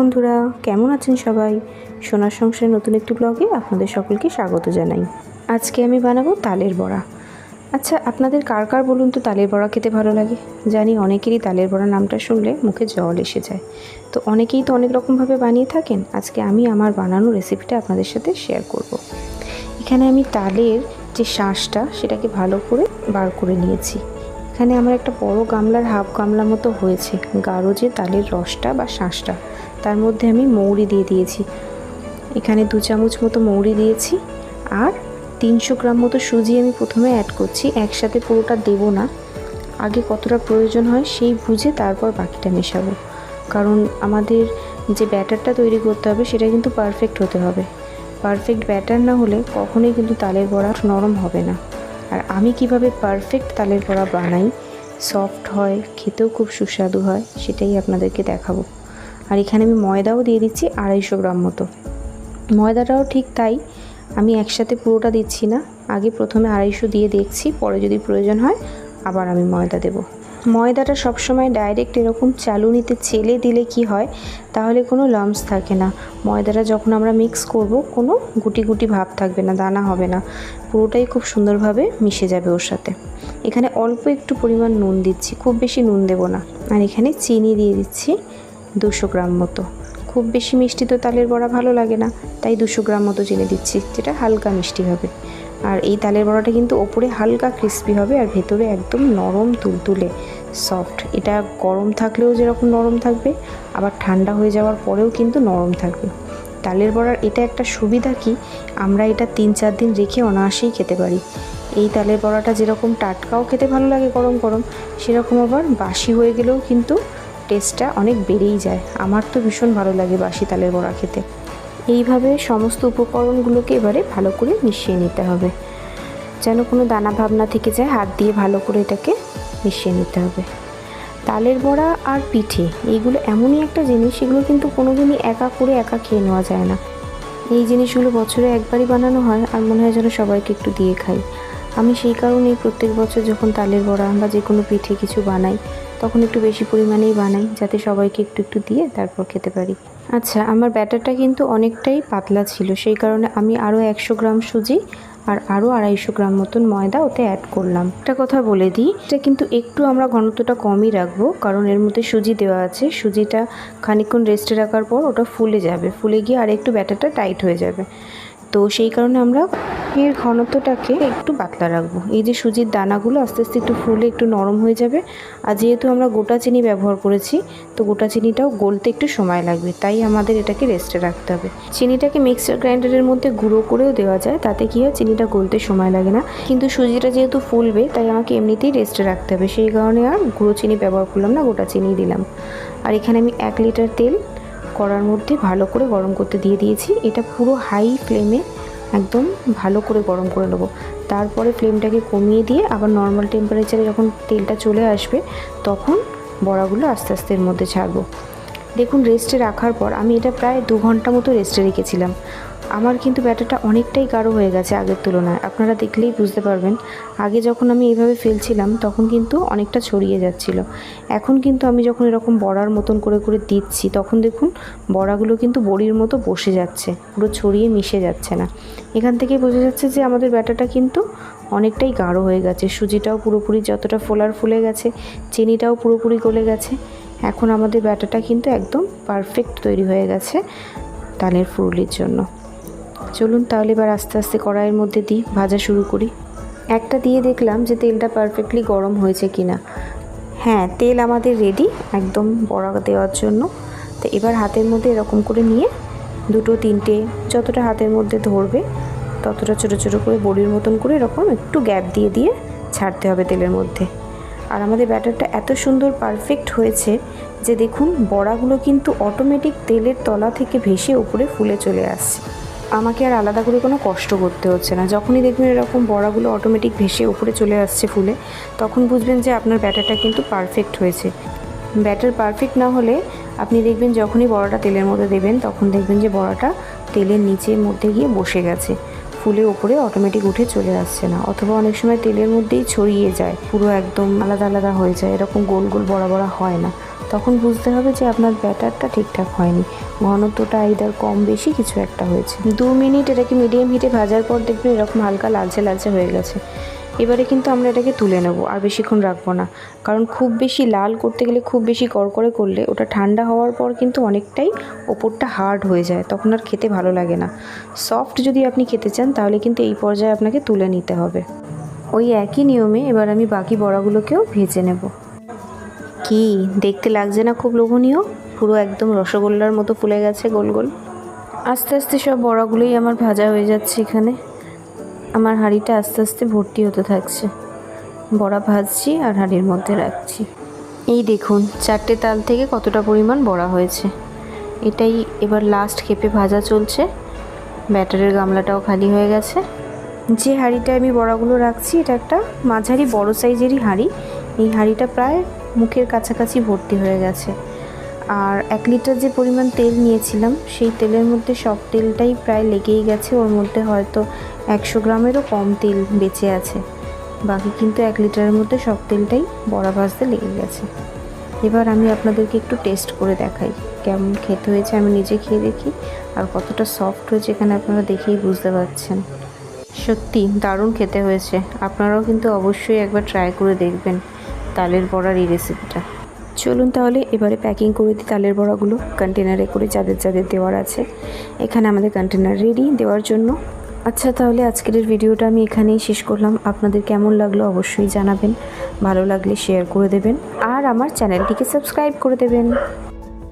বন্ধুরা, কেমন আছেন সবাই? সোনার সংসারের নতুন একটি ব্লগে আপনাদের সকলকে স্বাগত জানাই। আজকে আমি বানাবো তালের বড়া। আচ্ছা, আপনাদের কার কার বলুন তো তালের বড়া খেতে ভালো লাগে? জানি অনেকেরই তালের বড়া নামটা শুনলে মুখে জল এসে যায়। তো অনেকেই তো অনেক রকমভাবে বানিয়ে থাকেন। আজকে আমি আমার বানানো রেসিপিটা আপনাদের সাথে শেয়ার করব। এখানে আমি তালের যে শাঁসটা সেটাকে ভালো করে বার করে নিয়েছি। এখানে আমার একটা বড় গামলার হাফ গামলা মতো হয়েছে গাঢ় যে তালের রসটা বা শাঁসটা। তার মধ্যে আমি মৌরি দিয়ে দিয়েছি। এখানে 2 চামচ মতো মৌরি দিয়েছি আর 300 গ্রাম মতো সুজি আমি প্রথমে অ্যাড করছি। একসাথে পুরোটা দেব না, আগে কতটা প্রয়োজন হয় সেই বুঝে তারপর বাকিটা মেশাবো। কারণ আমাদের যে ব্যাটারটা তৈরি করতে হবে সেটা কিন্তু পারফেক্ট হতে হবে। পারফেক্ট ব্যাটার না হলে কখনোই কিন্তু তালের বড়া নরম হবে না। আর আমি কিভাবে পারফেক্ট তালের বড়া বানাই, সফট হয়, খেতেও খুব সুস্বাদু হয়, সেটাই আপনাদেরকে দেখাবো। আর এখানে আমি ময়দাও দিয়ে দিচ্ছি 250 গ্রাম মতো। ময়দাটাও ঠিক তাই, আমি একসাথে পুরোটা দিচ্ছি না, আগে প্রথমে 250 দিয়ে দেখছি, পরে যদি প্রয়োজন হয় আবার আমি ময়দা দেব। ময়দাটা সবসময় ডাইরেক্ট এরকম চালুনিতে চেলে দিলে কি হয়, তাহলে কোনো লাম্পস থাকে না। ময়দাটা যখন আমরা মিক্স করব কোনো গুটি গুটি ভাব থাকবে না, দানা হবে না, পুরোটাই খুব সুন্দরভাবে মিশে যাবে ওর সাথে। এখানে অল্প একটু পরিমাণ নুন দিচ্ছি, খুব বেশি নুন দেব না। আর এখানে চিনি দিয়ে দিচ্ছি 200 গ্রাম মতো। খুব বেশি মিষ্টি তো তালের বড়া ভালো লাগে না, তাই 200 গ্রাম মতো চিনি দিচ্ছি, যেটা হালকা মিষ্টি হবে। আর এই তালের বড়াটা কিন্তু ওপরে হালকা ক্রিস্পি হবে আর ভেতরে একদম নরম তুলতুলে সফট। এটা গরম থাকলেও যেরকম নরম থাকবে, আবার ঠান্ডা হয়ে যাওয়ার পরেও কিন্তু নরম থাকবে। তালের বড়ার এটা একটা সুবিধা কি, আমরা এটা 3-4 দিন রেখে অনায়াসেই খেতে পারি। এই তালের বড়াটা যেরকম টাটকাও খেতে ভালো লাগে গরম গরম, সেরকম আবার বাসি হয়ে গেলেও কিন্তু টেস্টটা অনেক বেড়েই যায়। আমার তো ভীষণ ভালো লাগে বাসি তালের বড়া খেতে। এইভাবে সমস্ত উপকরণগুলোকে এবারে ভালো করে মিশিয়ে নিতে হবে, যেন কোনো দানা ভাব না থেকে যায়। হাত দিয়ে ভালো করে এটাকে মিশিয়ে নিতে হবে। তালের বড়া আর পিঠে এইগুলো এমনই একটা জিনিস, এগুলো কিন্তু কোনোদিনই একা করে একা খেয়ে নেওয়া যায় না। এই জিনিসগুলো বছরে একবারই বানানো হয় আর মনে হয় যেন সবাইকে একটু দিয়ে খাই। আমি সেই কারণেই প্রত্যেক বছর যখন তালের বড়া বা যে কোনো পিঠে কিছু বানাই, তখন একটু বেশি পরিমাণেই বানাই, যাতে সবাইকে একটু একটু দিয়ে তারপর খেতে পারি। আচ্ছা, আমার ব্যাটারটা কিন্তু অনেকটাই পাতলা ছিল, সেই কারণে আমি আরও 100 গ্রাম সুজি আর আরও 250 গ্রাম মতন ময়দা ওতে অ্যাড করলাম। একটা কথা বলে দিই, এটা কিন্তু একটু আমরা ঘনত্বটা কমই রাখবো, কারণ এর মধ্যে সুজি দেওয়া আছে। সুজিটা খানিকক্ষণ রেস্টে রাখার পর ওটা ফুলে যাবে, ফুলে গিয়ে আর একটু ব্যাটারটা টাইট হয়ে যাবে। তো সেই কারণে আমরা এর ঘনত্বটাকে একটু পাতলা রাখবো। এই যে সুজির দানাগুলো আস্তে আস্তে একটু ফুলে একটু নরম হয়ে যাবে। আর যেহেতু আমরা গোটা চিনি ব্যবহার করেছি, তো গোটা চিনিটাও গলতে একটু সময় লাগবে, তাই আমাদের এটাকে রেস্টে রাখতে হবে। চিনিটাকে মিক্সার গ্রাইন্ডারের মধ্যে গুঁড়ো করেও দেওয়া যায়, তাতে কি হয় চিনিটা গলতে সময় লাগে না। কিন্তু সুজিটা যেহেতু ফুলবে, তাই আমাকে এমনিতেই রেস্টে রাখতে হবে, সেই কারণে আর গুঁড়ো চিনি ব্যবহার করলাম না, গোটা চিনি দিলাম। আর এখানে আমি 1 লিটার তেল কড়ার মধ্যে ভালো করে গরম করতে দিয়ে দিয়েছি। এটা পুরো হাই ফ্লেমে একদম ভালো করে গরম করে নেবো। তারপরে ফ্লেমটাকে কমিয়ে দিয়ে আবার নর্মাল টেম্পারেচারে যখন তেলটা চলে আসবে, তখন বড়াগুলো আস্তে আস্তে এর মধ্যে ছাড়বো। দেখুন, রেস্টে রাখার পর আমি এটা প্রায় 2 ঘন্টা মতো রেস্টে রেখেছিলাম। আমার কিন্তু ব্যাটারটা অনেকটাই গাঢ় হয়ে গেছে আগের তুলনায়, আপনারা দেখলেই বুঝতে পারবেন। আগে যখন আমি এইভাবে ফেলছিলাম তখন কিন্তু অনেকটা ছড়িয়ে যাচ্ছিল। এখন কিন্তু আমি যখন এরকম বড়ার মতন করে করে দিচ্ছি, তখন দেখুন বড়াগুলো কিন্তু বড়ির মতো বসে যাচ্ছে, পুরো ছড়িয়ে মিশে যাচ্ছে না। এখান থেকেই বোঝা যাচ্ছে যে আমাদের ব্যাটারটা কিন্তু অনেকটাই গাঢ় হয়ে গেছে। সুজিটাও পুরোপুরি যতটা ফোলার ফুলে গেছে, চিনিটাও পুরোপুরি গলে গেছে। এখন আমাদের ব্যাটারটা কিন্তু একদম পারফেক্ট তৈরি হয়ে গেছে তালের ফুরুলির জন্য। চলুন তাহলে এবার আস্তে আস্তে কড়াইয়ের মধ্যে দিই, ভাজা শুরু করি। একটা দিয়ে দেখলাম যে তেলটা পারফেক্টলি গরম হয়েছে কিনা। হ্যাঁ, তেল আমাদের রেডি একদম বড়া দেওয়ার জন্য। তো এবার হাতের মধ্যে এরকম করে নিয়ে 2-3টে যতটা হাতের মধ্যে ধরবে ততটা ছোটো ছোটো করে বড়ির মতন করে এরকম একটু গ্যাপ দিয়ে দিয়ে ছাড়তে হবে তেলের মধ্যে। আর আমাদের ব্যাটারটা এত সুন্দর পারফেক্ট হয়েছে যে দেখুন বড়াগুলো কিন্তু অটোমেটিক তেলের তলা থেকে ভেসে উপরে ফুলে চলে আসছে। আমাকে আর আলাদা করে কোনো কষ্ট করতে হচ্ছে না। যখনই দেখবেন এরকম বড়াগুলো অটোমেটিক ভেসে উপরে চলে আসছে ফুলে, তখন বুঝবেন যে আপনার ব্যাটারটা কিন্তু পারফেক্ট হয়েছে। ব্যাটার পারফেক্ট না হলে আপনি দেখবেন যখনই বড়াটা তেলের মধ্যে দেবেন, তখন দেখবেন যে বড়াটা তেলের নিচের মধ্যে গিয়ে বসে গেছে, ফুলে উপরে অটোমেটিক উঠে চলে আসছে না, অথবা অনেক সময় তেলের মধ্যেই ছড়িয়ে যায়, পুরো একদম আলাদা আলাদা হয়ে যায়, এরকম গোল গোল বড়া বড়া হয় না। তখন বুঝতে হবে যে আপনার ব্যাটারটা ঠিকঠাক হয়নি, ঘনত্বটা আইদার কম বেশি কিছু একটা হয়েছে। 2 মিনিট এটাকে মিডিয়াম হিটে ভাজার পর দেখবেন এরকম হালকা লালচে লালচে হয়ে গেছে। এবারে কিন্তু আমরা এটাকে তুলে নেব, আর বেশিক্ষণ রাখবো না, কারণ খুব বেশি লাল করতে গেলে, খুব বেশি কড়কড়ে করলে ওটা ঠান্ডা হওয়ার পর কিন্তু অনেকটাই ওপরটা হার্ড হয়ে যায়, তখন আর খেতে ভালো লাগে না। সফট যদি আপনি খেতে চান তাহলে কিন্তু এই পর্যায়ে আপনাকে তুলে নিতে হবে। ওই একই নিয়মে এবার আমি বাকি বড়াগুলোকেও ভেজে নেব। কি দেখতে লাগছে না খুব লোভনীয়? পুরো একদম রসগোল্লার মতো ফুলে গেছে গোল গোল। আস্তে আস্তে সব বড়াগুলোই আমার ভাজা হয়ে যাচ্ছে। এখানে আমার হাঁড়িটা আস্তে আস্তে ভর্তি হতে থাকছে, বড়া ভাজছি আর হাঁড়ির মধ্যে রাখছি। এই দেখুন 4টে তাল থেকে কতটা পরিমাণ বড়া হয়েছে। এটাই এবার লাস্ট খেপে ভাজা চলছে। ব্যাটারের গামলাটাও খালি হয়ে গেছে। যে হাঁড়িটায় আমি বড়াগুলো রাখছি এটা একটা মাঝারি বড় সাইজেরই হাঁড়ি। এই হাঁড়িটা প্রায় মুখের কাছাকাছি ভর্তি হয়ে গেছে। আর 1 লিটার যে পরিমাণ তেল নিয়েছিলাম সেই তেলের মধ্যে সব তেলটাই প্রায় লেগেই গেছে। ওর মধ্যে হয়তো 100 গ্রামেরও কম তেল বেঁচে আছে, বাকি কিন্তু 1 লিটারের মধ্যে সব তেলটাই বড়া ভাজতে লেগে গেছে। এবার আমি আপনাদেরকে একটু টেস্ট করে দেখাই কেমন খেতে হয়েছে। আমি নিজে খেয়ে দেখি আর কতটা সফট হয়েছে এখানে আপনারা দেখেই বুঝতে পারছেন। সত্যি দারুণ খেতে হয়েছে। আপনারাও কিন্তু অবশ্যই একবার ট্রাই করে দেখবেন তালের বড়ার এই রেসিপিটা। চলুন তাহলে এবারে প্যাকিং করে দিই তালের বড়াগুলো কন্টেনারে করে, যাদের যাদের দেওয়ার আছে। এখানে আমাদের কন্টেনার রেডি দেওয়ার জন্য। আচ্ছা তাহলে আজকের ভিডিওটা আমি এখানেই শেষ করলাম। আপনাদের কেমন লাগলো অবশ্যই জানাবেন, ভালো লাগলে শেয়ার করে দেবেন আর আমার চ্যানেলটিকে সাবস্ক্রাইব করে দেবেন।